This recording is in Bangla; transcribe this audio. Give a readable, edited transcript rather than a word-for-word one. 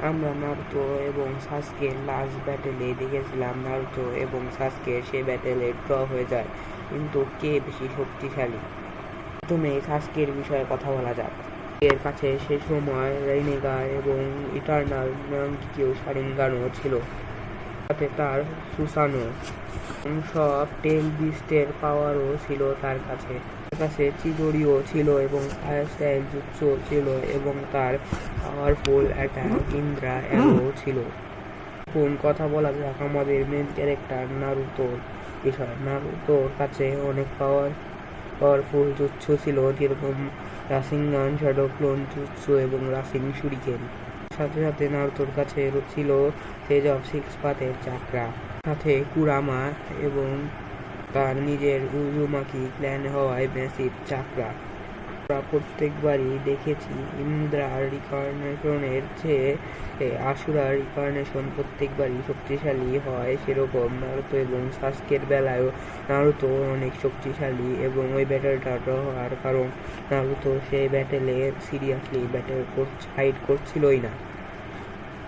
আমরা নারুতো এবং সাসকের লাস্ট ব্যাটেলে দেখেছিলাম নারুতো এবং সাসকের সে ব্যাটেলে ড্র হয়ে যায়, কিন্তু কে বেশি শক্তিশালী। প্রথমে সাসকের বিষয়ে কথা বলা যাক। এর কাছে সে সময় রেনেগার এবং ইটারনাল নাঙ্গিকিও শারিঙ্গানও ছিল, সাথে তার সুসানো সব টেল বিস্টের পাওয়ারও ছিল তার কাছে। তার কাছে চিদোরিও ছিল এবং ফায়ার স্টাইল জুৎসুও ছিল এবং তার পাওয়ারফুল অ্যাটাক ইন্দ্রা অ্যারো ছিল। এখন কথা বলা যাক আমাদের মেন ক্যারেক্টার নারুতোর বিষয়। নারুতোর কাছে অনেক পাওয়ারফুল জুৎসু ছিল, যেরকম রাসিঙ্গান, শ্যাডো ক্লোন জুৎসু এবং রাসিং শুরিকেন। সাথে সাথে নারুতোর কাছে ছিল সেজ অফ সিক্স পাথের চাকরা, সাথে কুরামা এবং তার নিজের উজুমাকি ক্ল্যান হওয়ায় ম্যাসিভ চাকরা। আমরা প্রত্যেকবারই দেখেছি ইন্দ্রার রিকার্নেশনের চেয়ে আসুরার রিকার্নেশন প্রত্যেকবারই শক্তিশালী হয়, সেরকম নারুতো এবং সাসকের বেলায়ও নারুতো অনেক শক্তিশালী এবং ওই ব্যাটেলটা ড্র হওয়ার কারণ নারুতো সেই ব্যাটেলে সিরিয়াসলি ফাইট করছিলই না।